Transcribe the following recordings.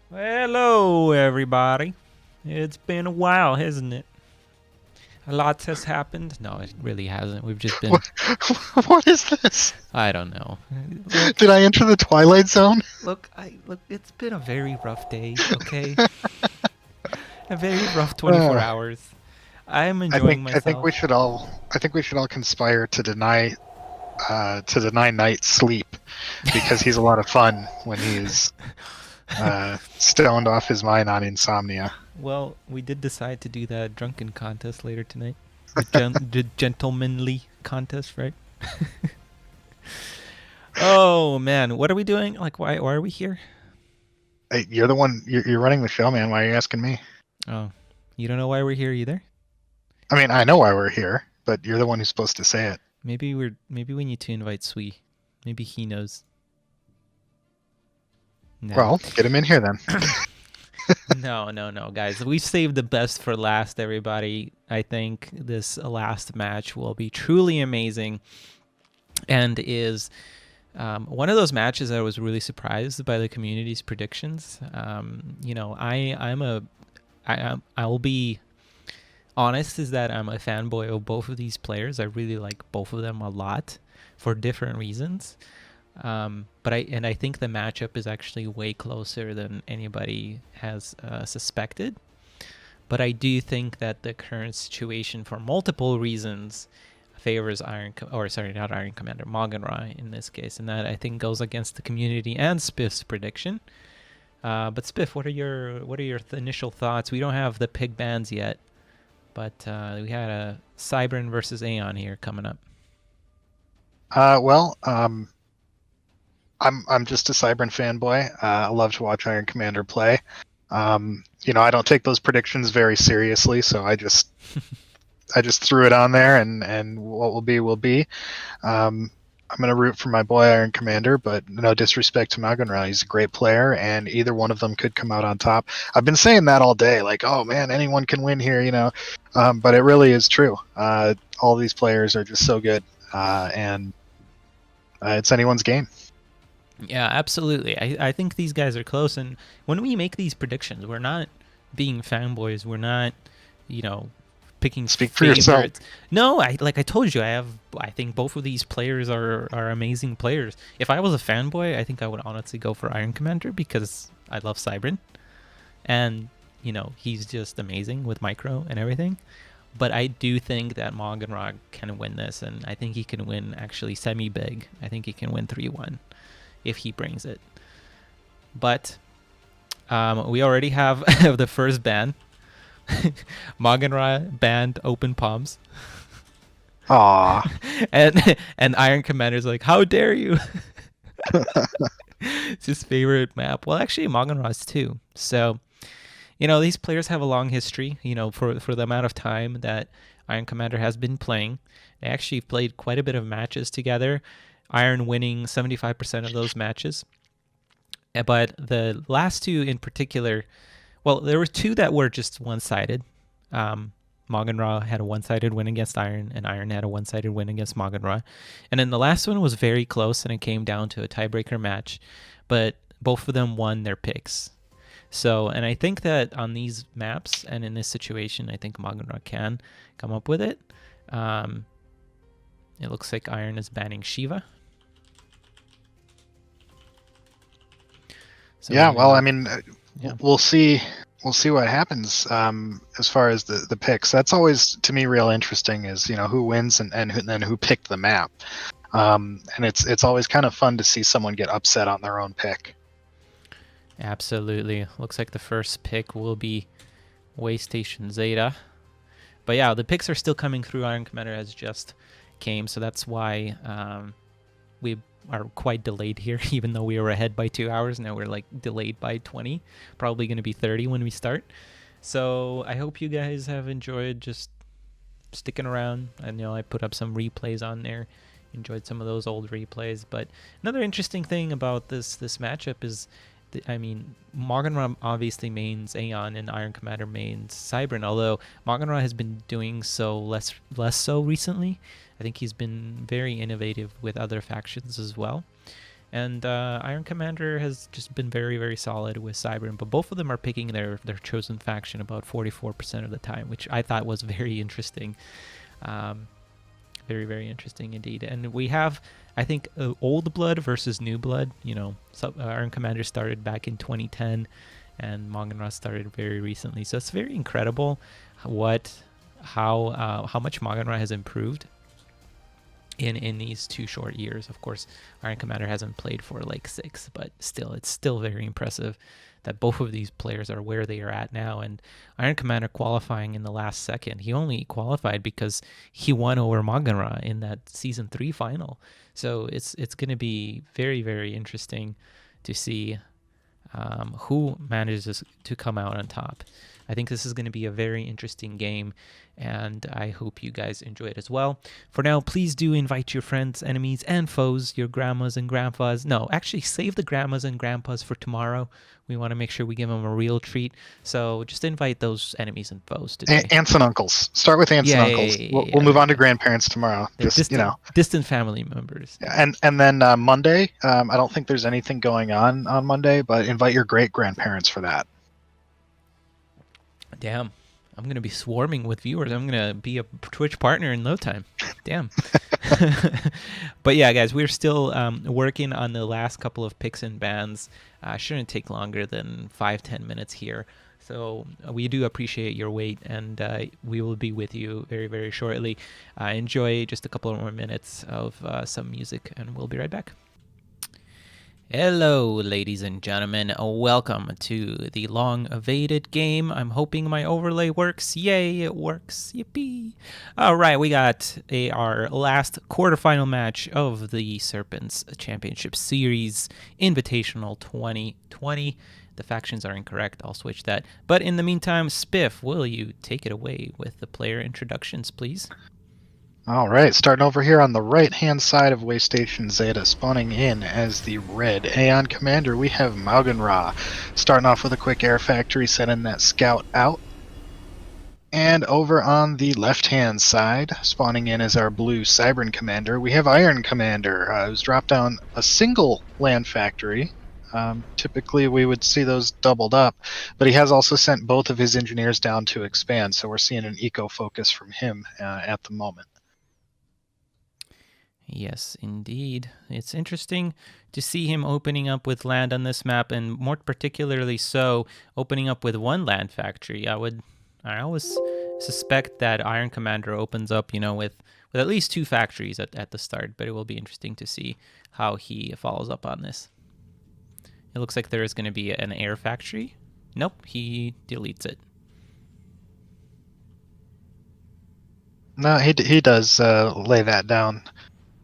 Hello, everybody. It's been a while, hasn't it? A lot has happened. No, it really hasn't. We've just been, What, what is this? I don't know. Look, Did I enter the Twilight Zone? look. It's been a very rough day. Okay, a very rough 24 Uh, hours. I am I enjoying think I think we myself. should all I think we should all conspire to deny Nite sleep because he's a lot of fun when he's stoned off his mind on insomnia. Well, we did decide to do that drunken contest later tonight. The gentlemanly contest, right? Oh man, what are we doing? Like, why are we here? Hey, you're the one. You're running the show, man. Why are you asking me? Oh, you don't know why we're here either? I mean, I know why we're here, but you're the one who's supposed to say it. Maybe we need to invite Sui. Maybe he knows. No. Well, get him in here then. No, guys. We saved the best for last, everybody. I think this last match will be truly amazing and is one of those matches I was really surprised by the community's predictions. I'll be honest is that I'm a fanboy of both of these players. I really like both of them a lot for different reasons. But I think the matchup is actually way closer than anybody has suspected. But I do think that the current situation, for multiple reasons, favors not Iron Commander, Maugan in this case, and that I think goes against the community and Spiff's prediction. But Spiff, what are your initial thoughts? We don't have the pig bands yet, but we had a Cybern versus Aeon here coming up. Well, I'm just a Cybern fanboy. I love to watch Iron Commander play. I don't take those predictions very seriously, so I just threw it on there, and what will be will be. I'm gonna root for my boy Iron Commander, but no disrespect to Magunra, he's a great player, and either one of them could come out on top. I've been saying that all day, like, oh man, anyone can win here. But it really is true. All these players are just so good, and it's anyone's game. Yeah, absolutely. I think these guys are close. And when we make these predictions, we're not being fanboys. We're not, you know, picking Speak for yourself. favorites. No, I told you, I think both of these players are amazing players. If I was a fanboy, I think I would honestly go for Iron Commander because I love Cybern, and he's just amazing with micro and everything. But I do think that Morgan can win this, and I think he can win actually semi big. I think he can win 3-1 if he brings it. But we already have the first ban. Maganra banned open palms. Aw. and Iron Commander's like, how dare you? It's his favorite map. Well, actually, Maganra's too. So, these players have a long history, for the amount of time that Iron Commander has been playing. They actually played quite a bit of matches together, Iron winning 75% of those matches. But the last two in particular, well, there were two that were just one-sided. Morgan Ra had a one-sided win against Iron, and Iron had a one-sided win against Morgan Ra. And then the last one was very close, and it came down to a tiebreaker match. But both of them won their picks. So, and I think that on these maps and in this situation, I think Morgan Ra can come up with it. It looks like Iron is banning Shiva. So Yeah, well, I have, mean, yeah. we'll see. We'll see what happens as far as the picks. That's always to me real interesting. Is who wins and then who picked the map. And it's always kind of fun to see someone get upset on their own pick. Absolutely. Looks like the first pick will be Waystation Zeta. But yeah, the picks are still coming through. Iron Commander has just came, so that's why we are quite delayed here, even though we were ahead by 2 hours. Now we're like delayed by 20, probably going to be 30 when we start. So I hope you guys have enjoyed just sticking around. I know I put up some replays on there, enjoyed some of those old replays. But another interesting thing about this matchup is, Morganra obviously mains Aeon and Iron Commander mains Cybern, although Morganra has been doing so less so recently. I think he's been very innovative with other factions as well. And Iron Commander has just been very, very solid with Cybern, but both of them are picking their chosen faction about 44% of the time, which I thought was very interesting. Um, very, very interesting indeed. And we have, I think, old blood versus new blood. Iron Commander started back in 2010, and Maugan started very recently. So it's very incredible how much Maugan has improved in these 2 short years. Of course, Iron Commander hasn't played for like 6, but still, it's still very impressive that both of these players are where they are at now. And Iron Commander qualifying in the last second, he only qualified because he won over Maugan in that Season 3 final. So it's going to be very, very interesting to see who manages to come out on top. I think this is going to be a very interesting game, and I hope you guys enjoy it as well. For now, please do invite your friends, enemies, and foes, your grandmas and grandpas. No, actually, save the grandmas and grandpas for tomorrow. We want to make sure we give them a real treat. So just invite those enemies and foes today. Aunts and uncles. Start with aunts and uncles. We'll move on to grandparents tomorrow. They're distant family members. And then Monday, I don't think there's anything going on Monday, but invite your great grandparents for that. Damn, I'm going to be swarming with viewers. I'm going to be a Twitch partner in no time. Damn. But yeah, guys, we're still working on the last couple of picks and bans. Shouldn't take longer than 5-10 minutes here. So we do appreciate your wait, and we will be with you very, very shortly. Enjoy just a couple more minutes of some music, and we'll be right back. Hello, ladies and gentlemen. Welcome to the long-awaited game. I'm hoping my overlay works. Yay, it works. Yippee. All right, we got our last quarterfinal match of the Serpents Championship Series, Invitational 2020. The factions are incorrect. I'll switch that. But in the meantime, Spiff, will you take it away with the player introductions, please? All right, starting over here on the right-hand side of Waystation Zeta, spawning in as the red Aeon Commander, we have Maugan. Starting off with a quick air factory, sending that scout out. And over on the left-hand side, spawning in as our blue Cybern Commander, we have Iron Commander, who's dropped down a single land factory. Typically, we would see those doubled up, but he has also sent both of his engineers down to expand, so we're seeing an eco-focus from him at the moment. Yes, indeed. It's interesting to see him opening up with land on this map, and more particularly so, opening up with one land factory. I always suspect that Iron Commander opens up, with at least 2 factories at the start, but it will be interesting to see how he follows up on this. It looks like there is going to be an air factory. Nope, he deletes it. No, he does lay that down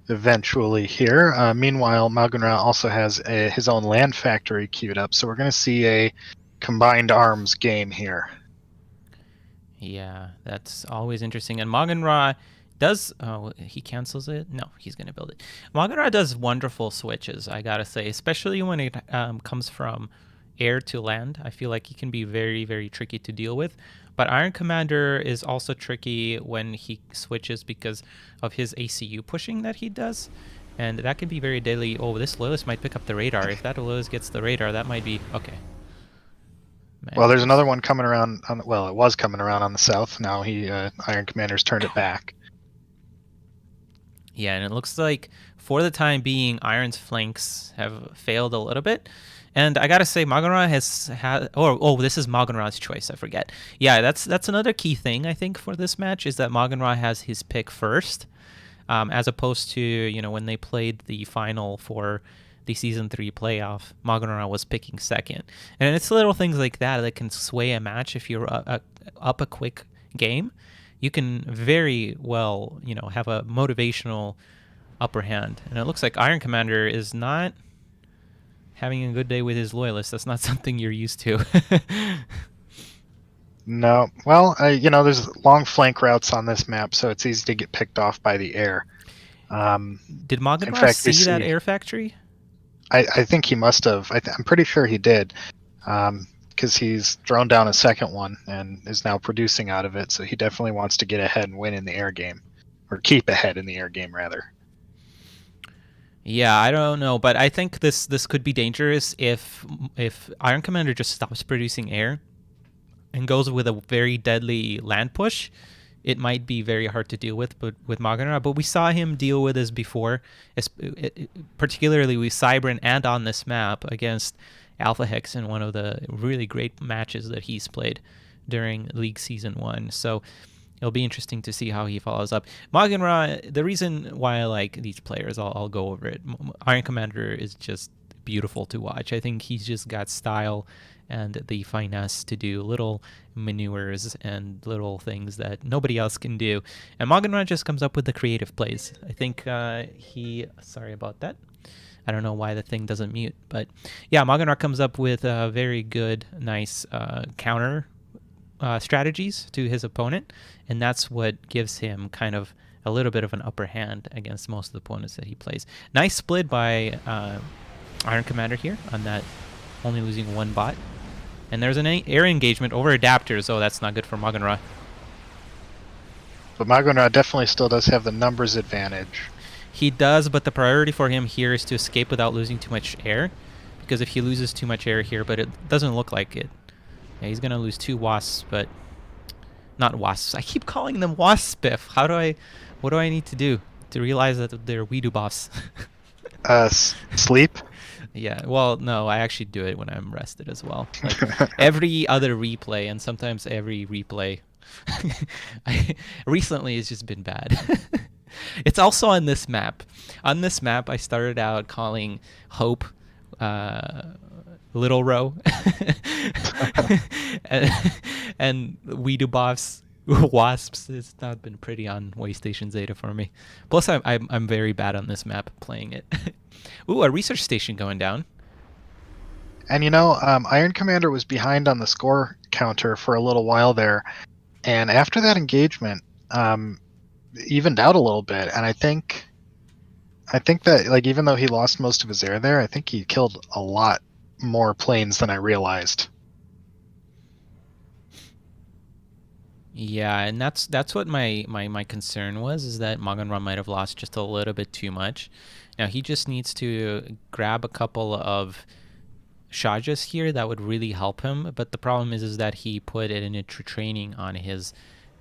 eventually here. Meanwhile, Maugan also has his own land factory queued up, so we're going to see a combined arms game here. Yeah, that's always interesting. And Maugan does... Oh, he cancels it? No, he's going to build it. Maugan does wonderful switches, I gotta say, especially when it comes from air to land. I feel like he can be very, very tricky to deal with. But Iron Commander is also tricky when he switches because of his ACU pushing that he does. And that can be very deadly. Oh, this Loyalist might pick up the radar. If that Loyalist gets the radar, that might be... Okay. Man, well, there's another one coming around. It was coming around on the south. Now Iron Commander's turned it back. Yeah, and it looks like for the time being, Iron's flanks have failed a little bit. And I gotta say, Maugan has had... Oh, this is Maugan's choice, I forget. Yeah, that's another key thing, I think, for this match, is that Maugan has his pick first, as opposed to, when they played the final for the Season 3 playoff, Maugan was picking second. And it's little things like that can sway a match. If you're up a quick game, you can very well, have a motivational upper hand. And it looks like Iron Commander is not having a good day with his Loyalists. That's not something you're used to. No. Well, there's long flank routes on this map, so it's easy to get picked off by the air. Did Maugan see that air factory? I think he must have. I'm pretty sure he did, because he's thrown down a second one and is now producing out of it, so he definitely wants to get ahead and win in the air game. Or keep ahead in the air game, rather. Yeah, I don't know, but I think this could be dangerous if Iron Commander just stops producing air and goes with a very deadly land push. It might be very hard to deal with, but with Maganra. But we saw him deal with this before, particularly with Cybran and on this map against Alpha Hex in one of the really great matches that he's played during League Season 1. So it'll be interesting to see how he follows up. Maganra, the reason why I like these players, I'll go over it. Iron Commander is just beautiful to watch. I think he's just got style and the finesse to do little maneuvers and little things that nobody else can do. And Maganra just comes up with the creative plays. I think sorry about that. I don't know why the thing doesn't mute, but yeah, Maganra comes up with very good, nice counter strategies to his opponent, and that's what gives him kind of a little bit of an upper hand against most of the opponents that he plays. Nice split by Iron Commander here on that, only losing one bot. And there's an air engagement over adapters, so that's not good for Maganra. But Maganra definitely still does have the numbers advantage. He does, but the priority for him here is to escape without losing too much air, because if he loses too much air here, but it doesn't look like it. Yeah, he's gonna lose 2 wasps, but not wasps. I keep calling them waspiff. What do I need to do to realize that they're Weedu buffs? Sleep? Yeah, well, no, I actually do it when I'm rested as well. Like every other replay, and sometimes every replay. Recently, it's just been bad. It's also on this map. On this map, I started out calling Hope Little Row, and Weedu buffs. Wasps. It's not been pretty on Waystation Zeta for me. Plus, I'm very bad on this map playing it. Ooh, a research station going down. And Iron Commander was behind on the score counter for a little while there, and after that engagement, evened out a little bit. And I think that, like, even though he lost most of his air there, I think he killed a lot more planes than I realized. Yeah, and that's what my concern was, is that Maganra might have lost just a little bit too much. Now he just needs to grab a couple of Shajas here that would really help him, but the problem is that he put it in a training on his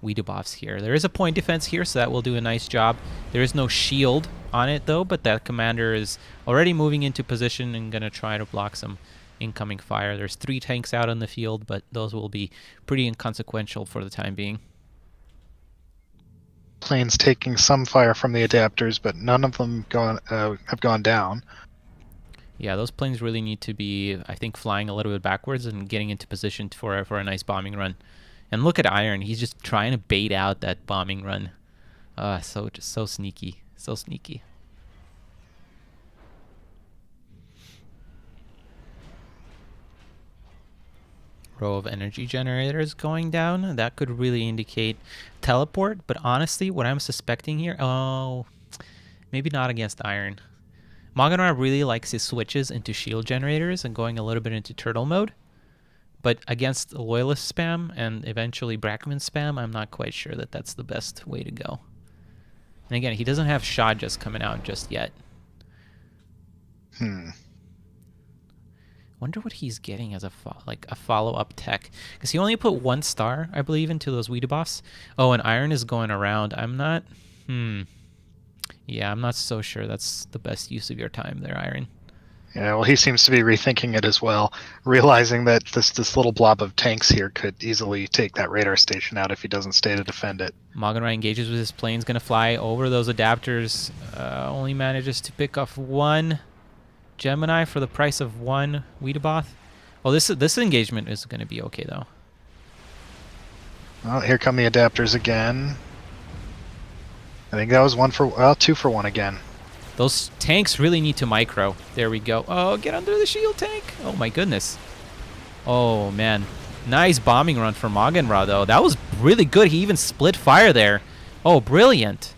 Weedu buffs here. There is a point defense here, so that will do a nice job. There is no shield on it though, but that commander is already moving into position and gonna try to block some incoming fire. There's 3 tanks out on the field, but those will be pretty inconsequential for the time being. Planes taking some fire from the adapters, but none of them have gone down. Yeah, those planes really need to be, I think, flying a little bit backwards and getting into position for a nice bombing run. And look at Iron; he's just trying to bait out that bombing run. So sneaky, so sneaky. Row of energy generators going down. That could really indicate teleport, but honestly, what I'm suspecting here, maybe not against Iron. Maganra really likes his switches into shield generators and going a little bit into turtle mode, but against loyalist spam and eventually Brackman spam, I'm not quite sure that that's the best way to go. And again, he doesn't have shot just coming out just yet. Wonder what he's getting as a follow-up tech, because he only put 1 star, I believe, into those Weedu buffs. Oh, and Iron is going around. I'm not. Yeah, I'm not so sure that's the best use of your time there, Iron. Yeah, well, he seems to be rethinking it as well, realizing that this little blob of tanks here could easily take that radar station out if he doesn't stay to defend it. Maganra engages with his planes, gonna fly over those adapters. Only manages to pick off 1 Gemini for the price of 1 Weedaboth. Well, this engagement is going to be okay, though. Well, here come the adapters again. I think that was 2 for 1 again. Those tanks really need to micro. There we go. Oh, get under the shield tank. Oh, my goodness. Oh, man. Nice bombing run for Maganra, though. That was really good. He even split fire there. Oh, brilliant.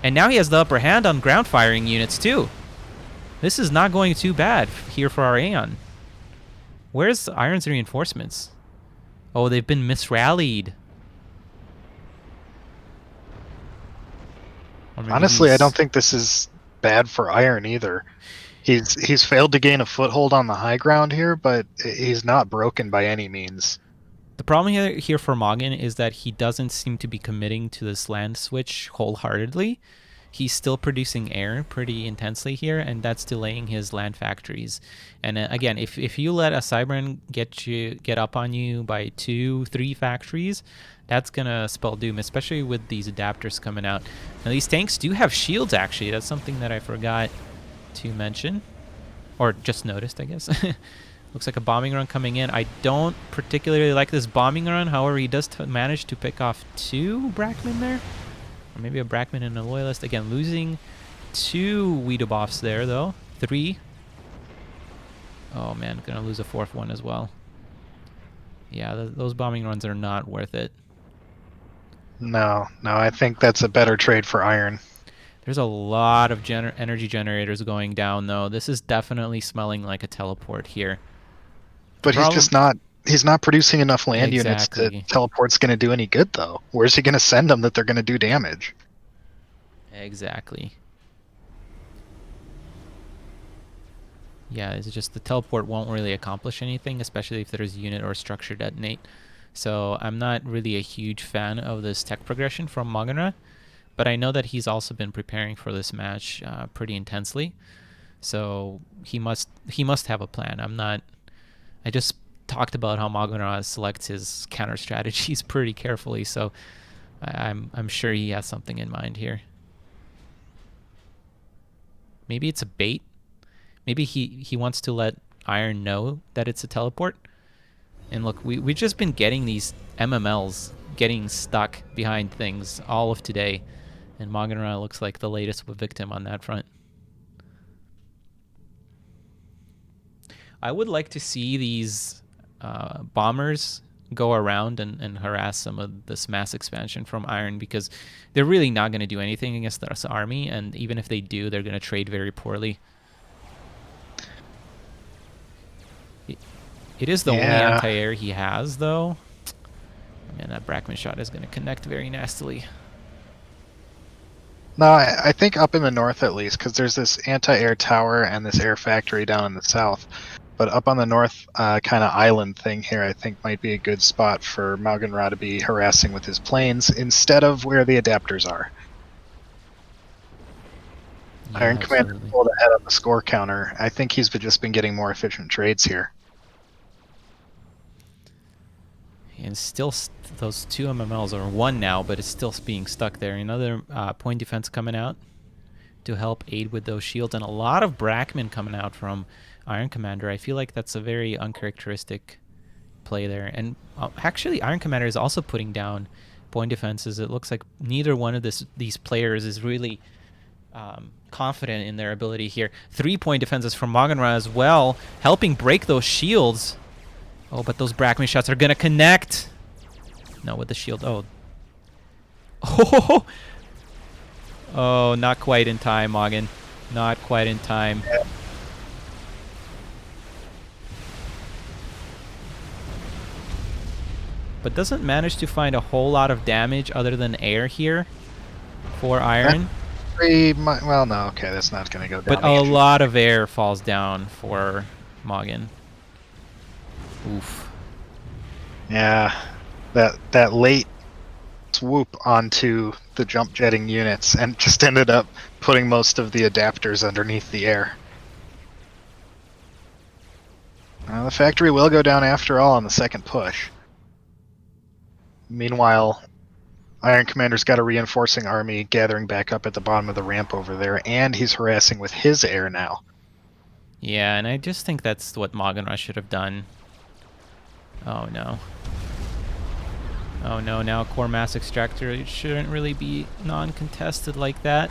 And now he has the upper hand on ground firing units, too. This is not going too bad here for our Aeon. Where's Iron's reinforcements? Oh, they've been misrallied. Honestly, I don't think this is bad for Iron either. He's failed to gain a foothold on the high ground here, but he's not broken by any means. The problem here for Maugan is that he doesn't seem to be committing to this land switch wholeheartedly. He's still producing air pretty intensely here, and that's delaying his land factories. And again, if you let a Cybern get up on you by 2-3 factories, that's gonna spell doom, especially with these adapters coming out. Now these tanks do have shields actually. That's something that I forgot to mention, or just noticed, I guess. Looks like a bombing run coming in. I don't particularly like this bombing run. However, he does manage to pick off 2 Brackmen there. Or maybe a Brackman and a Loyalist. Again, losing 2 Wiedebuffs there, though. 3. Oh, man. Gonna lose a 4th one as well. Yeah, those bombing runs are not worth it. No, I think that's a better trade for Iron. There's a lot of energy generators going down, though. This is definitely smelling like a teleport here. But he's not producing enough land units that teleport's going to do any good, though. Where's he going to send them that they're going to do damage? Exactly. Yeah, it's just the teleport won't really accomplish anything, especially if there's unit or structure detonate. So I'm not really a huge fan of this tech progression from Maugan, but I know that he's also been preparing for this match pretty intensely. So he must have a plan. I just talked about how Maugan selects his counter strategies pretty carefully, so I'm sure he has something in mind here. Maybe it's a bait. Maybe he wants to let Iron know that it's a teleport. And look, we've just been getting these MMLs getting stuck behind things all of today, and Maugan looks like the latest victim on that front. I would like to see these bombers go around and harass some of this mass expansion from Iron, because they're really not going to do anything against this army, and even if they do, they're going to trade very poorly. It is the only anti-air he has, though. Man, that Brackman shot is going to connect very nastily. No, I think up in the north at least, because there's this anti-air tower and this air factory down in the south. But up on the north kind of island thing here, I think might be a good spot for Maugan to be harassing with his planes instead of where the adapters are. Yeah, Iron Commander pulled ahead on the score counter. I think he's just been getting more efficient trades here. And still, those 2 MMLs are 1 now, but it's still being stuck there. Another point defense coming out to help aid with those shields, and a lot of Brackmen coming out from Iron Commander. I feel like that's a very uncharacteristic play there. And actually, Iron Commander is also putting down point defenses. It looks like neither one of these players is really confident in their ability here. 3 point defenses from Maugan as well, helping break those shields. Oh, but those Brackman shots are going to connect. No, with the shield. Oh. Oh, not quite in time, Maugan. Not quite in time. Yeah. But doesn't manage to find a whole lot of damage other than air here for Iron. Well, no, okay, that's not going to go down. But a lot of air falls down for Maugan. Oof. Yeah, that late swoop onto the jump jetting units and just ended up putting most of the adapters underneath the air. The factory will go down after all on the second push. Meanwhile, Iron Commander's got a reinforcing army gathering back up at the bottom of the ramp over there, and he's harassing with his air now. Yeah, and I just think that's what Maugan should have done. Oh no. Oh no, now core mass extractor. It shouldn't really be non-contested like that.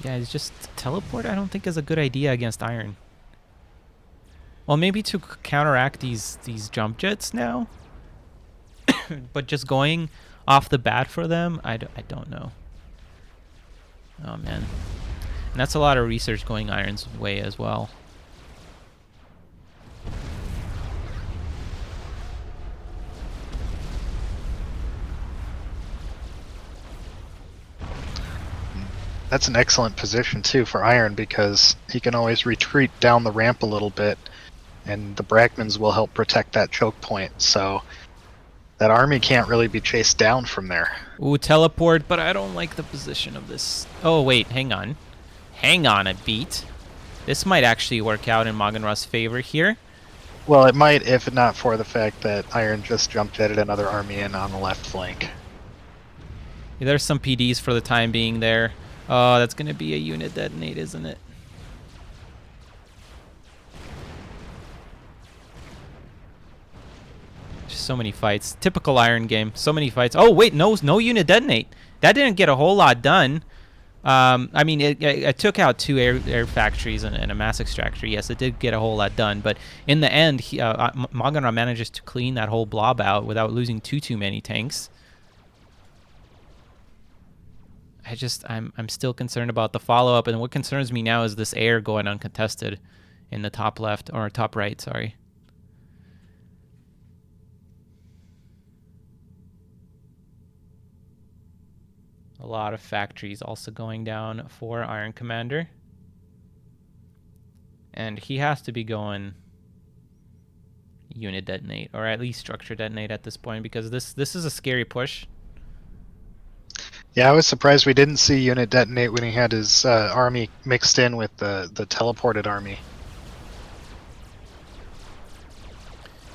Yeah, it's just teleport I don't think is a good idea against Iron. Well, maybe to counteract these jump jets now. But just going off the bat for them, I don't know. Oh man. And that's a lot of research going Iron's way as well. That's an excellent position too for Iron, because he can always retreat down the ramp a little bit, and the Brackmans will help protect that choke point. So that army can't really be chased down from there. Ooh, teleport, but I don't like the position of this. Oh, wait, hang on. Hang on a beat. This might actually work out in Maugan favor here. Well, it might, if not for the fact that Iron just jump jetted another army in on the left flank. Yeah, there's some PDs for the time being there. Oh, that's going to be a unit detonate, isn't it? Just so many fights. Typical Iron game. So many fights. Oh, wait, no unit detonate. That didn't get a whole lot done. I mean, it took out 2 air factories and a mass extractor. Yes, it did get a whole lot done. But in the end, Maugan manages to clean that whole blob out without losing too many tanks. I'm still concerned about the follow-up. And what concerns me now is this air going uncontested in the top left, or top right, sorry. A lot of factories also going down for Iron Commander. And he has to be going unit detonate, or at least structure detonate at this point, because this is a scary push. Yeah, I was surprised we didn't see unit detonate when he had his army mixed in with the teleported army.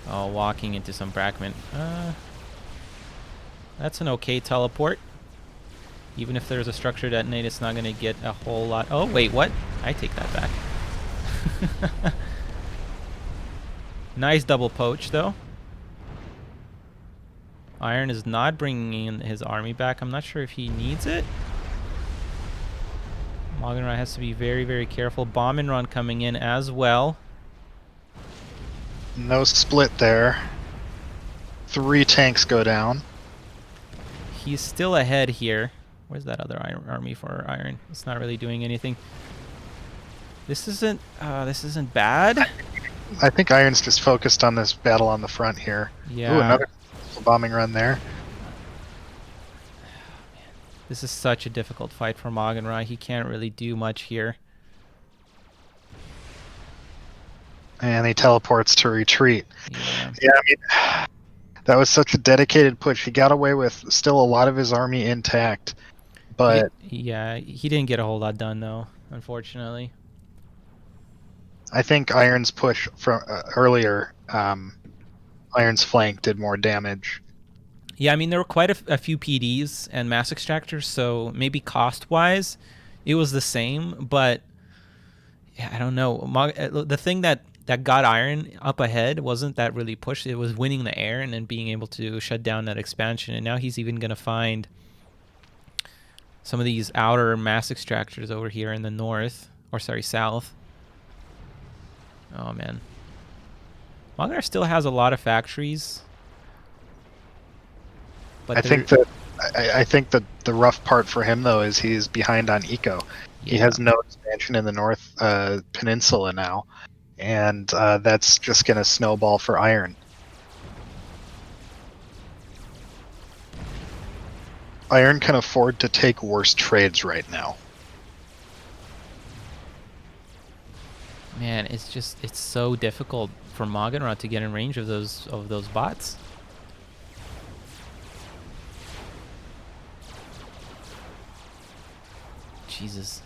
Oh, walking into some Brackman. That's an okay teleport. Even if there's a structure detonate, it's not going to get a whole lot. Oh, wait, what? I take that back. Nice double poach, though. Iron is not bringing in his army back. I'm not sure if he needs it. Maugan has to be very, very careful. Bomb and run coming in as well. No split there. 3 tanks go down. He's still ahead here. Where's that other army for Iron? It's not really doing anything. This isn't bad. I think Iron's just focused on this battle on the front here. Yeah. Ooh, another bombing run there. This is such a difficult fight for Maugan. He can't really do much here. And he teleports to retreat. Yeah. Yeah, I mean, that was such a dedicated push. He got away with still a lot of his army intact. But yeah, he didn't get a whole lot done, though, unfortunately. I think Iron's push from earlier, Iron's flank did more damage. Yeah, I mean, there were quite a few PDs and mass extractors, so maybe cost-wise, it was the same. But yeah, I don't know. The thing that got Iron up ahead wasn't that really push. It was winning the air and then being able to shut down that expansion. And now he's even going to find some of these outer mass extractors over here in the north, or sorry, south. Oh man, Maugan still has a lot of factories, but I think that the rough part for him though is he's behind on eco. Yeah. He has no expansion in the North Peninsula now, and that's just going to snowball for Iron. Iron can afford to take worse trades right now. Man, it's so difficult for Maugan to get in range of those bots. Jesus.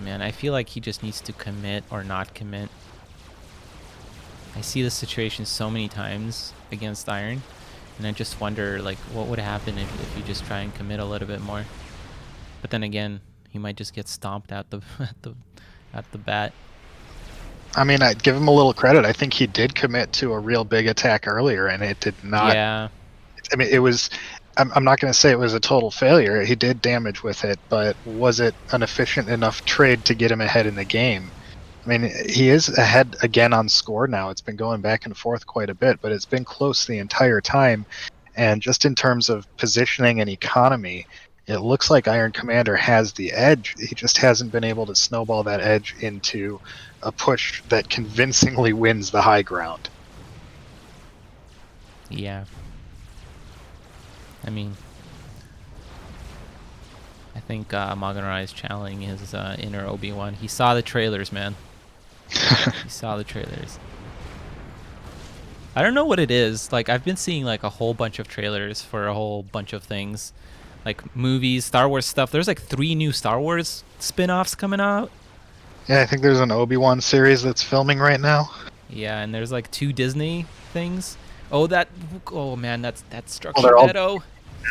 Man, I feel like he just needs to commit or not commit. I see this situation so many times against Iron, and I just wonder, like, what would happen if you just try and commit a little bit more. But then again, he might just get stomped at the at the bat. I mean, I'd give him a little credit. I think he did commit to a real big attack earlier, and it did not. Yeah. I mean, it was. I'm not going to say it was a total failure. He did damage with it, but was it an efficient enough trade to get him ahead in the game? I mean, he is ahead again on score now. It's been going back and forth quite a bit, but it's been close the entire time. And just in terms of positioning and economy, it looks like Iron Commander has the edge. He just hasn't been able to snowball that edge into a push that convincingly wins the high ground. Yeah. I mean, I think Maugan is channeling his inner Obi-Wan. He saw the trailers, man. He saw the trailers. I don't know what it is. Like, I've been seeing like a whole bunch of trailers for a whole bunch of things. Like movies, Star Wars stuff. There's like 3 new Star Wars spin-offs coming out. Yeah, I think there's an Obi-Wan series that's filming right now. Yeah, and there's like 2 Disney things. Oh, oh man, that's Well, Structure they're all Deado.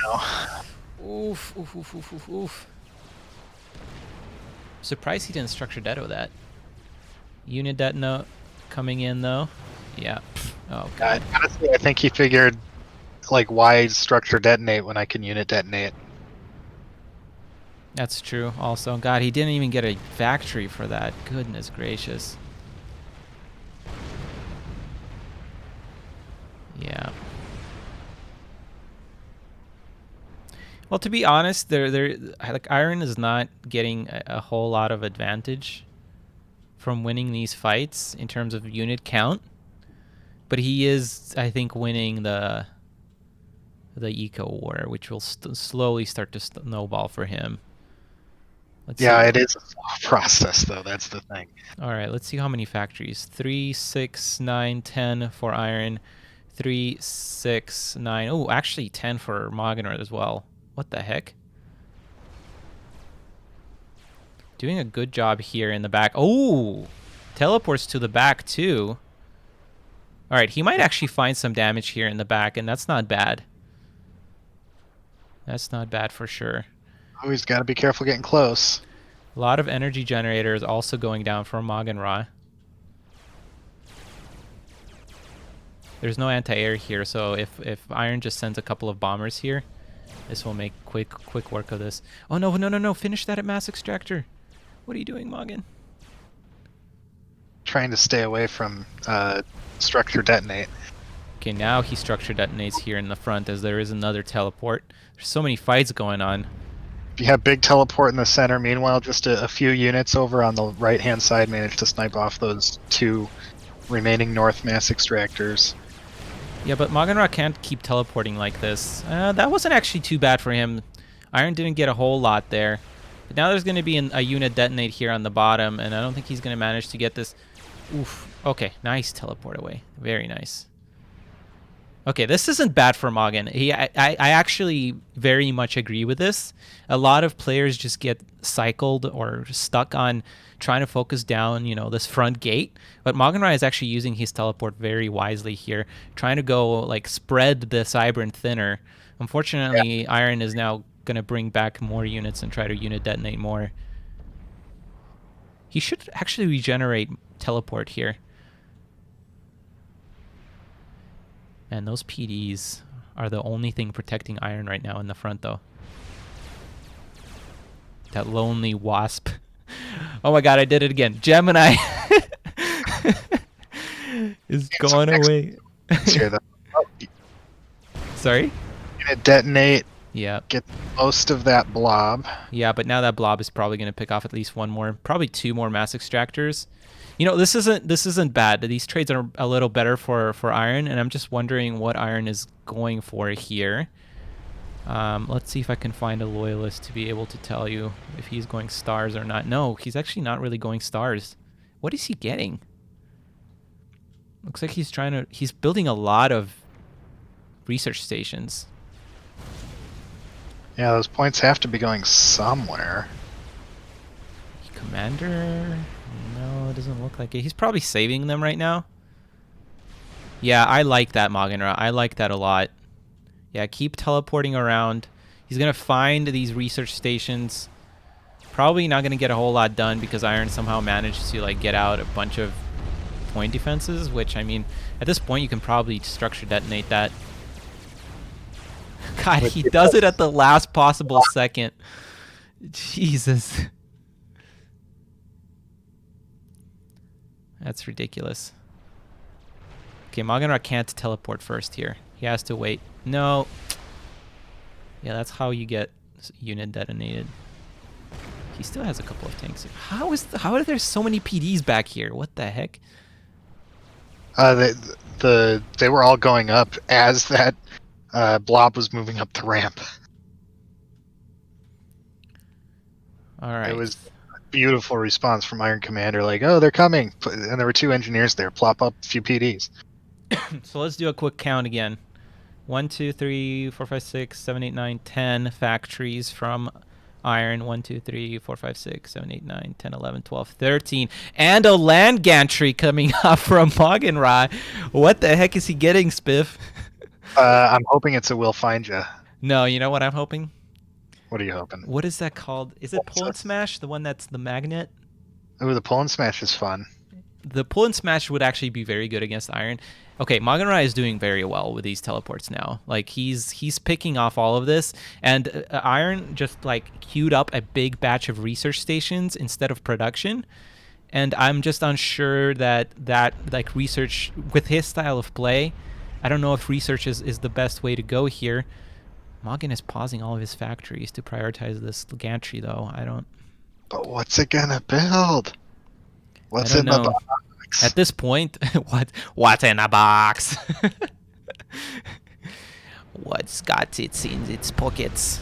now. Oof, oof, oof, oof, oof, oof. Surprised he didn't Structure Deado that. Unit Detonate coming in though. Yeah. Oh god. Honestly, I think he figured, like, why structure detonate when I can unit detonate? That's true. Also, God, he didn't even get a factory for that. Goodness gracious. Yeah. Well, to be honest, like Iron is not getting a whole lot of advantage from winning these fights in terms of unit count, but he is, I think, winning the eco war, which will slowly start to snowball for him. Let's Yeah, see. it is a slow process, though. That's the thing. All right, let's see how many factories. 3, 6, 9, 10 for Iron. 3, 6, 9. Oh, actually 10 for Maugan as well. What the heck? Doing a good job here in the back. Oh, teleports to the back too. All right, he might actually find some damage here in the back, and that's not bad. That's not bad for sure. Oh, he's got to be careful getting close. A lot of energy generators also going down for Maugan. There's no anti-air here, so if Iron just sends a couple of bombers here, this will make quick work of this. Oh no, no, no, no! Finish that at Mass Extractor. What are you doing, Maugan? Trying to stay away from structure detonate. Okay, now he structure detonates here in the front as there is another teleport. There's so many fights going on. If you have big teleport in the center, meanwhile, just a few units over on the right-hand side manage to snipe off those 2 remaining north mass extractors. Yeah, but Maugan can't keep teleporting like this. That wasn't actually too bad for him. Iron didn't get a whole lot there. But now there's going to be a unit detonate here on the bottom, and I don't think he's going to manage to get this. Oof. Okay, nice teleport away. Very nice. Okay, this isn't bad for Maugan. I actually very much agree with this. A lot of players just get cycled or stuck on trying to focus down, this front gate. But Maugan is actually using his teleport very wisely here, trying to go like spread the Cybern thinner. Unfortunately, yeah. Iron is now going to bring back more units and try to unit detonate more. He should actually regenerate teleport here. And those PDs are the only thing protecting Iron right now in the front, though. That lonely wasp. Oh my god, I did it again. Gemini is going away. Sorry? Gonna detonate. Yeah. Get most of that blob. Yeah, but now that blob is probably going to pick off at least 1 more, probably 2 more mass extractors. This isn't bad. These trades are a little better for Iron, and I'm just wondering what Iron is going for here. Let's see if I can find a loyalist to be able to tell you if he's going stars or not. No, he's actually not really going stars. What is he getting? Looks like he's building a lot of research stations. Yeah, those points have to be going somewhere. Commander? No, it doesn't look like it. He's probably saving them right now. Yeah, I like that, Maugan. I like that a lot. Yeah, keep teleporting around. He's going to find these research stations. Probably not going to get a whole lot done because Iron somehow managed to get out a bunch of point defenses, which, I mean, at this point you can probably structure detonate that. God, he does it at the last possible second. Jesus. That's ridiculous. Okay, Maugan can't teleport first here. He has to wait. No. Yeah, that's how you get unit detonated. He still has a couple of tanks. How are there so many PDs back here? What the heck? They were all going up as that blob was moving up the ramp. All right. It was a beautiful response from Iron Commander, like, oh, they're coming. And there were 2 engineers there. Plop up a few PDs. So let's do a quick count again. 1, 2, 3, 4, 5, 6, 7, 8, 9, 10 factories from Iron. 1, 2, 3, 4, 5, 6, 7, 8, 9, 10, 11, 12, 13. And a land gantry coming up from Maugan. What the heck is he getting, Spiff? I'm hoping it's a Will Find Ya. No, you know what I'm hoping? What are you hoping? What is that called? Is it Pull and Smash? The one that's the magnet? Oh, the Pull and Smash is fun. The Pull and Smash would actually be very good against Iron. Okay, Maugan is doing very well with these teleports now. Like he's picking off all of this, and Iron just like queued up a big batch of research stations instead of production. And I'm just unsure that like research with his style of play, I don't know if research is the best way to go here. Maugan is pausing all of his factories to prioritize this gantry, though. I don't. But what's it gonna build? What's I in don't the know. box? At this point, what's in the box? What's got its in its pockets?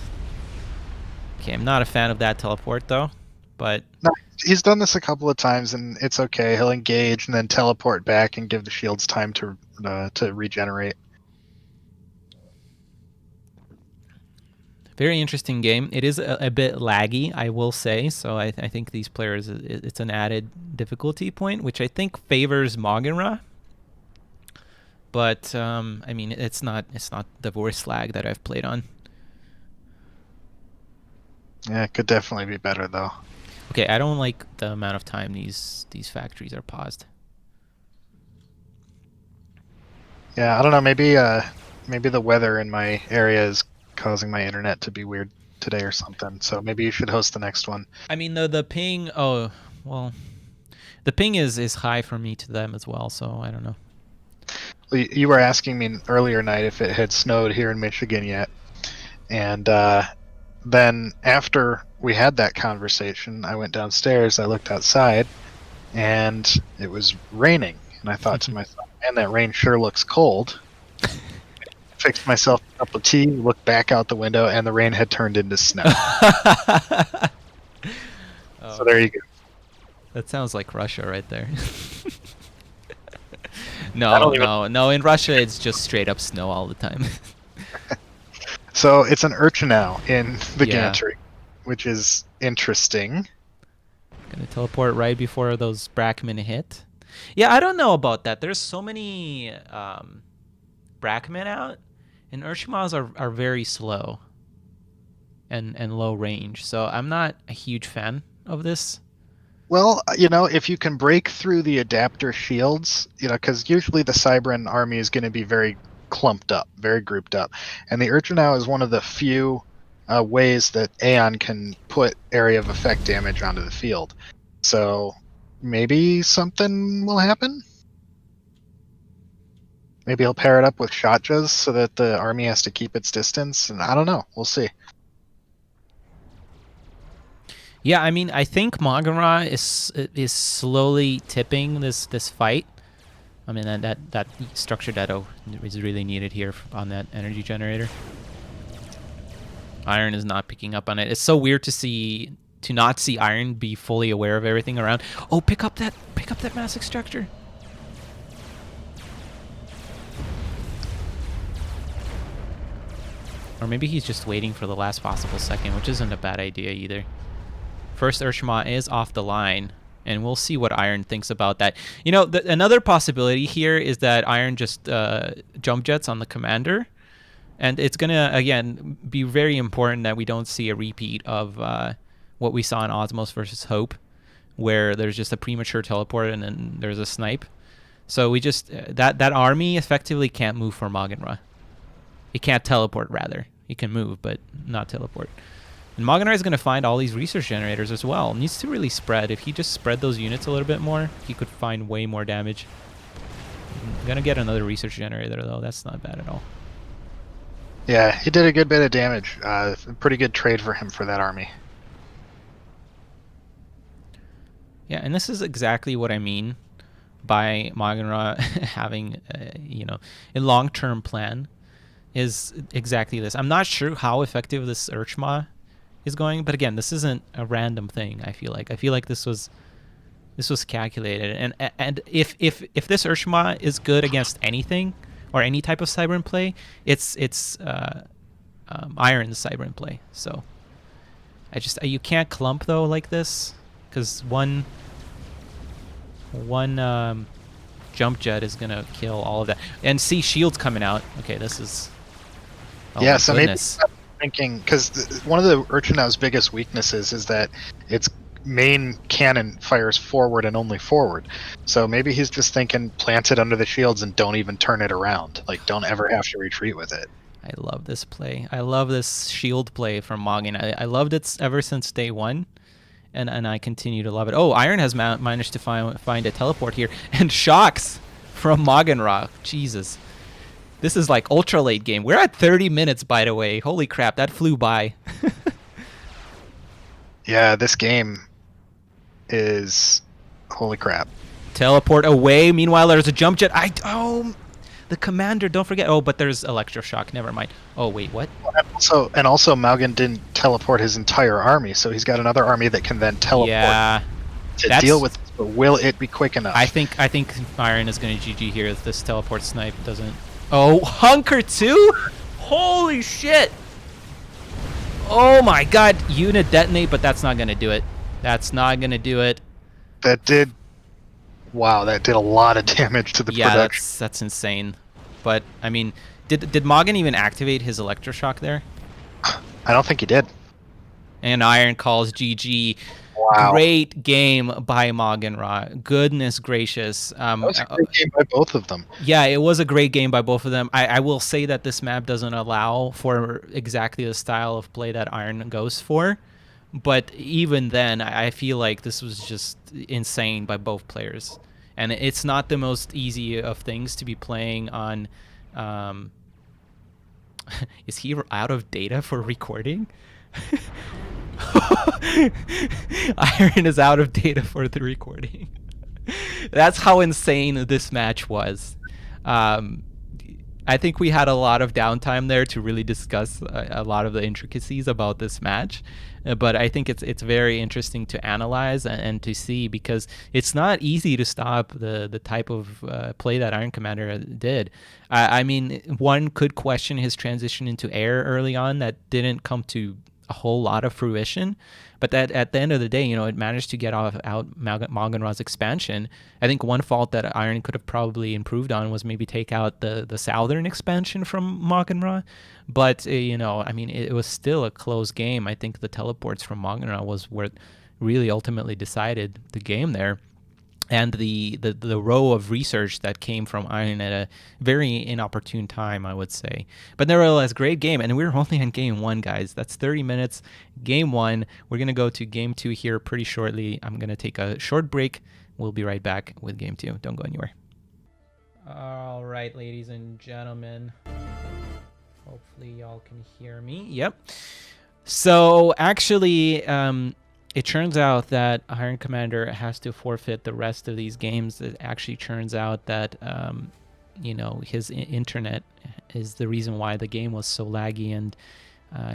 Okay, I'm not a fan of that teleport though, but No, he's done this a couple of times, and it's okay. He'll engage and then teleport back and give the shields time to regenerate. very interesting game. It is a bit laggy, I will say. So I think these players, it's an added difficulty point, which I think favors Maugan. But I mean, it's not the worst lag that I've played on. Yeah, it could definitely be better though. Okay, I don't like the amount of time these factories are paused. Yeah, I don't know. Maybe the weather in my area is causing my internet to be weird today or something. So maybe you should host the next one. I mean, the ping. Oh, well, the ping is high for me to them as well. So I don't know. You were asking me earlier night if it had snowed here in Michigan yet, and then after we had that conversation, I went downstairs. I looked outside, and it was raining. And I thought to myself, "Man, that rain sure looks cold." Fixed myself a cup of tea, looked back out the window, and the rain had turned into snow. So there you go. That sounds like Russia right there. No. In Russia, it's just straight up snow all the time. So it's an urchin now in the Yeah. gantry, which is interesting. Gonna teleport right before those Brackmen hit. Yeah, I don't know about that. There's so many Brackmen out, and Urchimaws are very slow and low range. So I'm not a huge fan of this. Well, if you can break through the adapter shields, because usually the Cybran army is going to be very clumped up, very grouped up. And the Urchinau is one of the few ways that Aeon can put area of effect damage onto the field. So maybe something will happen? Maybe he'll pair it up with Shotjas so that the army has to keep its distance. And I don't know. We'll see. Yeah, I mean, I think Maugan is slowly tipping this fight. I mean, that structure Dedo is really needed here on that energy generator. Iron is not picking up on it. It's so weird to not see Iron be fully aware of everything around. Oh, pick up that mass extractor. Or maybe he's just waiting for the last possible second, which isn't a bad idea either. First Urshima is off the line, and we'll see what Iron thinks about that. Another possibility here is that Iron just jump jets on the commander, and it's going to, again, be very important that we don't see a repeat of what we saw in Osmos versus Hope, where there's just a premature teleport and then there's a snipe. So we just, that army effectively can't move for Maugan. It can't teleport, rather. It can move, but not teleport. And Maugan is going to find all these research generators as well. Needs to really spread. If he just spread those units a little bit more, he could find way more damage. Going to get another research generator, though. That's not bad at all. Yeah, he did a good bit of damage. Pretty good trade for him for that army. Yeah, and this is exactly what I mean by Magenra having, a long-term plan is exactly this. I'm not sure how effective this Urchma is going, but again, this isn't a random thing. I feel like this was calculated, and if this Urchma is good against anything or any type of Cybern play, it's Iron's Cybern play. So you can't clump though like this, because one jump jet is gonna kill all of that. And see, shields coming out. Okay, this is. Oh yeah, my so goodness. maybe I'm thinking, because one of the Urchinow's biggest weaknesses is that its main cannon fires forward and only forward. So maybe he's just thinking plant it under the shields and don't even turn it around. Like, don't ever have to retreat with it. I love this play. I love this shield play from Maugan. I loved it ever since day one, and I continue to love it. Oh, Iron has managed to find a teleport here, and shocks from Magenra. Jesus. This is like ultra late game. We're at 30 minutes, by the way. Holy crap, that flew by. Yeah, this game is holy crap. Teleport away. Meanwhile, there's a jump jet. The commander. Don't forget. Oh, but there's electroshock. Never mind. Oh wait, what? And also, Maugan didn't teleport his entire army, so he's got another army that can then teleport to deal with this, but will it be quick enough? I think Iron is going to GG here if this teleport snipe doesn't. Oh, Hunker 2? Holy shit! Oh my god, unit detonate, but that's not going to do it. That's not going to do it. That did a lot of damage to the production. Yeah, that's insane. But, I mean, did Maugan even activate his electroshock there? I don't think he did. And Iron calls GG. Wow. Great game by Magenra. Goodness gracious. That was a great game by both of them. Yeah, it was a great game by both of them. I will say that this map doesn't allow for exactly the style of play that Iron goes for. But even then, I feel like this was just insane by both players. And it's not the most easy of things to be playing on... Is he out of data for recording? Iron is out of data for the recording. That's how insane this match was. I think we had a lot of downtime there to really discuss a lot of the intricacies about this match. But I think it's very interesting to analyze and to see, because it's not easy to stop the type of play that Iron Commander did. I mean, one could question his transition into air early on that didn't come to a whole lot of fruition, but that at the end of the day, it managed to get out Magenra's expansion. I think one fault that Iron could have probably improved on was maybe take out the southern expansion from Magenra, but I mean, it was still a close game. I think the teleports from Magenra was what really ultimately decided the game there. And the row of research that came from Iron at a very inopportune time, I would say. But nevertheless, great game. And we're only on game one, guys. That's 30 minutes. Game one. We're going to go to game two here pretty shortly. I'm going to take a short break. We'll be right back with game two. Don't go anywhere. All right, ladies and gentlemen. Hopefully y'all can hear me. Yep. So actually... it turns out that Iron Commander has to forfeit the rest of these games. It actually turns out that, his internet is the reason why the game was so laggy, and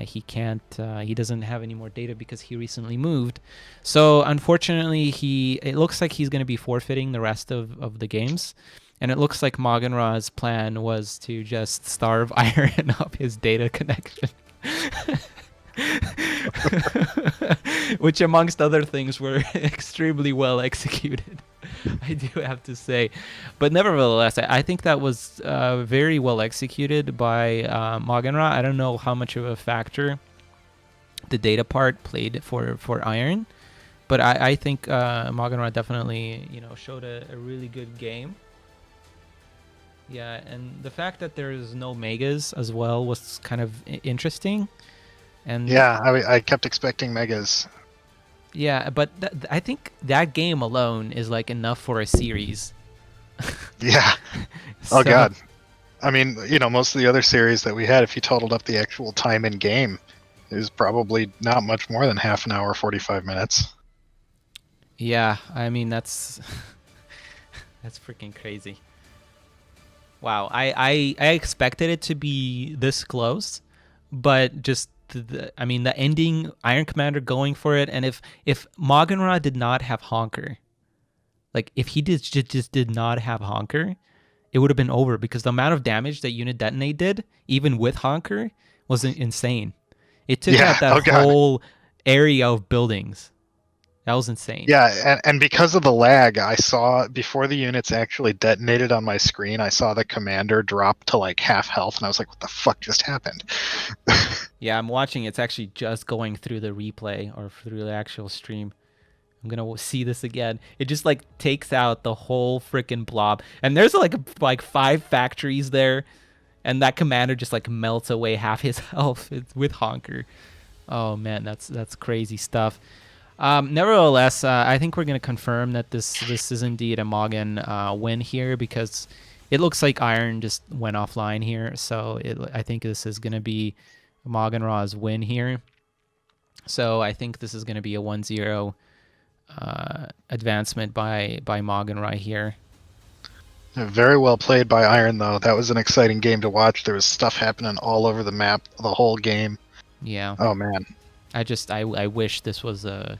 he doesn't have any more data because he recently moved. So unfortunately, it looks like he's going to be forfeiting the rest of the games. And it looks like Magenra's plan was to just starve Iron of his data connection. Which, amongst other things, were extremely well executed, I do have to say. But nevertheless, I think that was very well executed by Magenra. I don't know how much of a factor the data part played for Iron, but I think Magenra definitely showed a really good game. Yeah, and the fact that there's no megas as well was kind of interesting. And yeah, I kept expecting megas. Yeah, but I think that game alone is like enough for a series. Yeah. Oh god. I mean, most of the other series that we had, if you totaled up the actual time in game, it was probably not much more than half an hour, 45 minutes. Yeah, I mean, that's That's freaking crazy. Wow, I expected it to be this close, but just I mean the ending, Iron Commander going for it, and if Maugan did not have Honker, like if he just did not have Honker, it would have been over because the amount of damage that Unit Detonate did, even with Honker, was insane. It took out Yeah. that Oh god. whole area of buildings. That was insane. Yeah, and because of the lag, I saw before the units actually detonated on my screen, I saw the commander drop to like half health, and I was like, "What the fuck just happened?" Yeah, I'm watching. It's actually just going through the replay or through the actual stream. I'm gonna see this again. It just like takes out the whole freaking blob, and there's like 5 factories there, and that commander just like melts away half his health with Honker. Oh man, that's crazy stuff. Nevertheless, I think we're gonna confirm that this is indeed a Maugan win here because it looks like Iron just went offline here. So I think this is gonna be Maugan Ra's win here. So I think this is gonna be a 1-0 advancement by Maugan Ra here. Very well played by Iron, though. That was an exciting game to watch. There was stuff happening all over the map the whole game. Yeah. Oh man. I wish this was an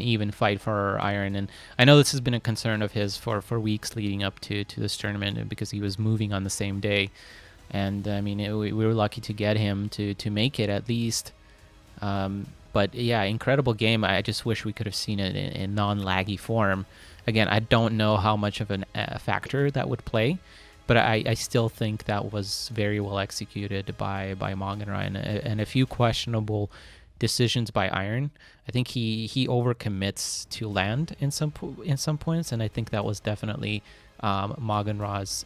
even fight for Iron, and I know this has been a concern of his for weeks leading up to this tournament because he was moving on the same day, and I mean we were lucky to get him to make it at least. But yeah, incredible game. I just wish we could have seen it in non-laggy form. Again, I don't know how much of a factor that would play, but I still think that was very well executed by Maugan Ra, and a few questionable decisions by Iron. I think he overcommits to land in some points, and I think that was definitely Maugan Ra's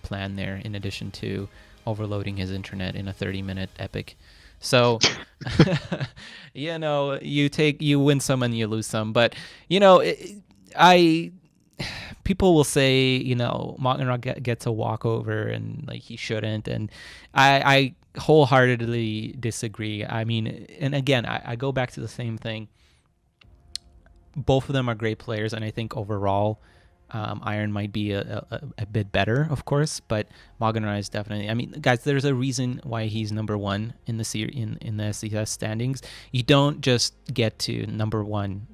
plan there. In addition to overloading his internet in a 30-minute epic. So, you win some and you lose some, but I people will say Maugan Ra gets a walkover and like he shouldn't, and I wholeheartedly disagree. I mean, and again, I go back to the same thing. Both of them are great players, and I think overall, Iron might be a bit better, of course, but Maugan Ra is definitely. I mean, guys, there's a reason why he's number one in the in the SCS standings. You don't just get to number one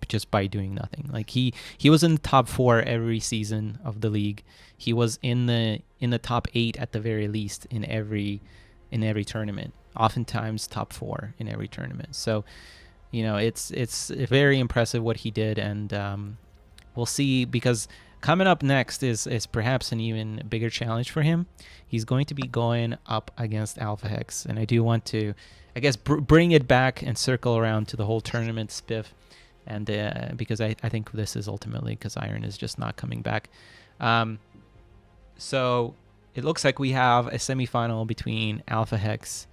just by doing nothing. Like he was in the top 4 every season of the league. He was in the top 8 at the very least in every tournament. Oftentimes top 4 in every tournament. So, it's very impressive what he did, and we'll see, because coming up next is perhaps an even bigger challenge for him. He's going to be going up against Alpha Hex, and I do want to, I guess, bring it back and circle around to the whole tournament spiff, and because I think this is ultimately because Iron is just not coming back. So it looks like we have a semifinal between Alpha Hex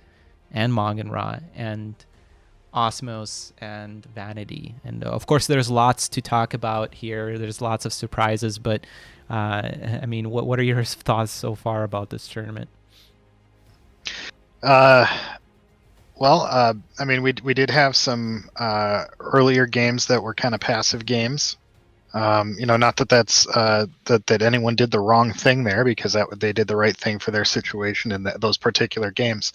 and Maugan Ra, and Osmos and Vanity. And of course, there's lots to talk about here. There's lots of surprises, but I mean, what are your thoughts so far about this tournament? Well, I mean, we did have some earlier games that were kind of passive games. Not that that's that anyone did the wrong thing there, because they did the right thing for their situation in those particular games.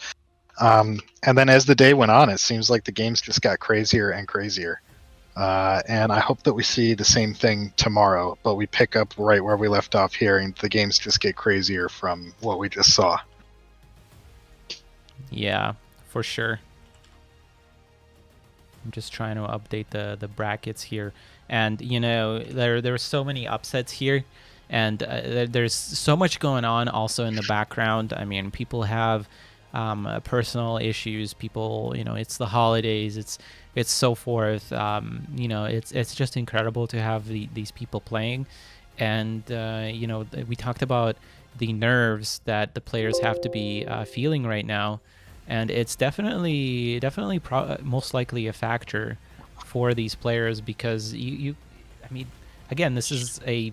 And then as the day went on, it seems like the games just got crazier and crazier. And I hope that we see the same thing tomorrow, but we pick up right where we left off here, and the games just get crazier from what we just saw. Yeah, for sure. I'm just trying to update the brackets here, and there's so many upsets here, and there's so much going on also in the background. I mean, people have personal issues. People, it's the holidays. It's so forth. It's just incredible to have these people playing, and we talked about the nerves that the players have to be feeling right now, and it's definitely most likely a factor for these players, because I mean, again, this is a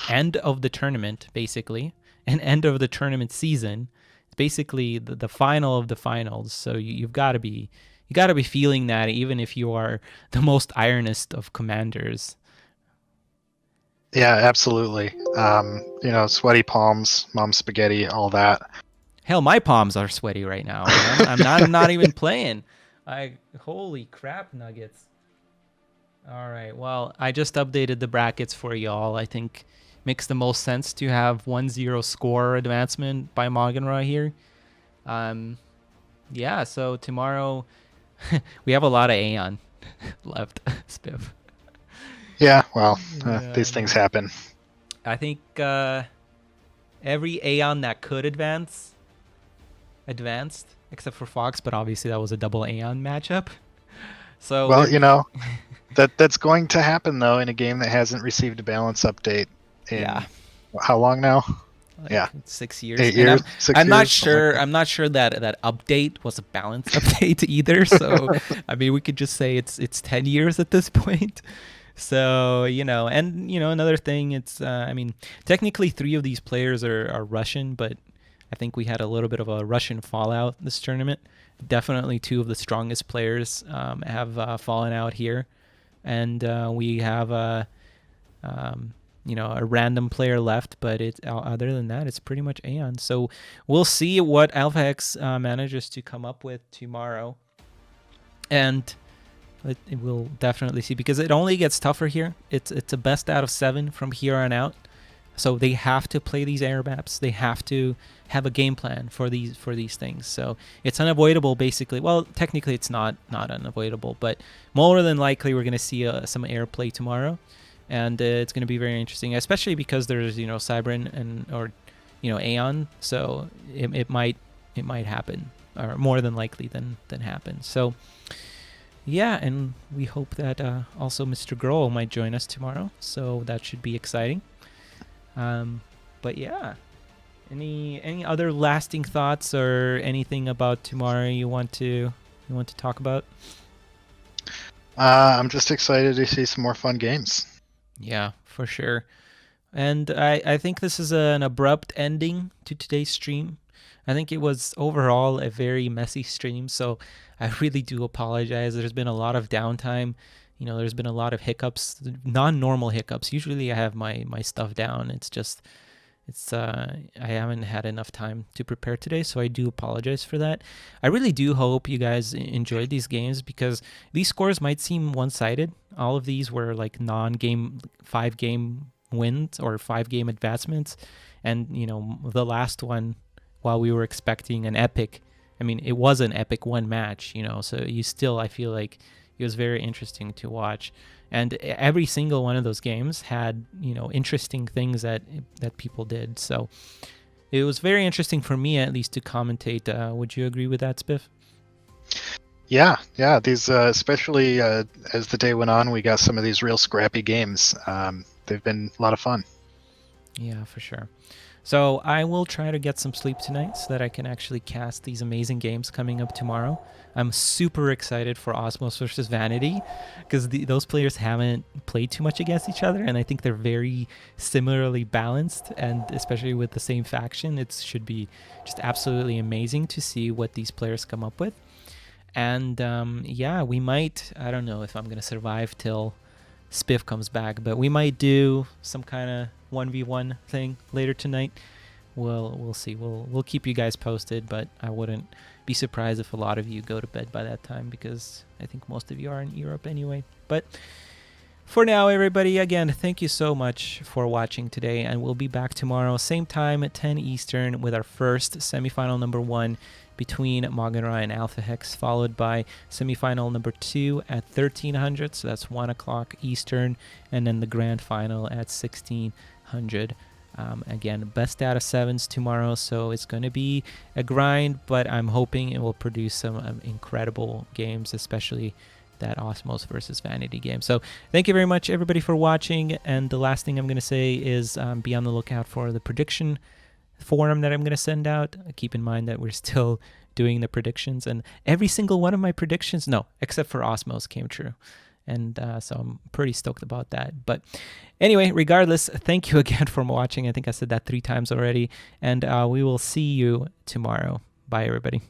end of the tournament, basically an end of the tournament season. It's basically the final of the finals, so you've got to be feeling that, even if you are the most ironest of commanders. Yeah, absolutely. Sweaty palms, mom spaghetti, all that. Hell, my palms are sweaty right now, man. I'm not even playing. I holy crap nuggets. All right. Well, I just updated the brackets for y'all. I think makes the most sense to have 1-0 score advancement by Maugan here. Um yeah, so tomorrow we have a lot of Aeon left, Spiff. Yeah, well, Yeah, these things happen. I think every Aeon that could advanced, except for Fox, but obviously that was a double Aeon matchup. So Well, every that's going to happen though in a game that hasn't received a balance update yeah, in how long now? like Yeah, 6 years, 8 and years, 6 years, something like that. I'm not sure that that update was a balanced update either. So I mean, we could just say it's 10 years at this point. So and another thing, it's I mean, technically three of these players are Russian, but I think we had a little bit of a Russian fallout this tournament. Definitely two of the strongest players have fallen out here, and we have a random player left, but it's other than that, it's pretty much Aeon. So we'll see what Alpha X manages to come up with tomorrow, and it will definitely see, because it only gets tougher here. It's a best out of 7 from here on out. So they have to play these air maps. They have to have a game plan for these things. So it's unavoidable, basically. Well, technically it's not unavoidable, but more than likely we're going to see some air play tomorrow, and it's going to be very interesting, especially because there's Cybran or Aeon. So it might happen, or more than likely than happen. So yeah, and we hope that also Mr. Grohl might join us tomorrow. So that should be exciting. But yeah, any other lasting thoughts or anything about tomorrow you want to talk about? I'm just excited to see some more fun games. Yeah, for sure. And I think this is an abrupt ending to today's stream. I think it was overall a very messy stream, so I really do apologize. There's been a lot of downtime. There's been a lot of hiccups, non-normal hiccups. Usually I have my stuff down. I haven't had enough time to prepare today, so I do apologize for that. I really do hope you guys enjoyed these games, because these scores might seem one-sided. All of these were like non-game 5-game wins or 5-game advancements, and the last one, while we were expecting an epic, I mean, it was an epic one match, so I feel like it was very interesting to watch. And every single one of those games had interesting things that people did. So it was very interesting for me, at least, to commentate. Would you agree with that, Spiff? Yeah. These, especially as the day went on, we got some of these real scrappy games. They've been a lot of fun. Yeah, for sure. So I will try to get some sleep tonight so that I can actually cast these amazing games coming up tomorrow. I'm super excited for Osmos versus Vanity, because those players haven't played too much against each other, and I think they're very similarly balanced, and especially with the same faction, it should be just absolutely amazing to see what these players come up with. And yeah, we might, I don't know if I'm going to survive till Spiff comes back, but we might do some kind of 1v1 thing later tonight. We'll see. We'll keep you guys posted, but I wouldn't be surprised if a lot of you go to bed by that time, because I think most of you are in Europe anyway. But for now, everybody, again, thank you so much for watching today, and we'll be back tomorrow, same time at 10 Eastern, with our first semifinal number 1 between Maugan and Alpha Hex, followed by semifinal number 2 at 1300, so that's 1 o'clock Eastern, and then the grand final at 1600. Again, best out of 7s tomorrow, so it's going to be a grind, but I'm hoping it will produce some incredible games, especially that Osmos versus Vanity game. So thank you very much, everybody, for watching, and the last thing I'm going to say is be on the lookout for the prediction forum that I'm going to send out. Keep in mind that we're still doing the predictions, and every single one of my predictions, no, except for Osmos, came true. And so I'm pretty stoked about that. But anyway, regardless, thank you again for watching. I think I said that 3 times already. And we will see you tomorrow. Bye, everybody.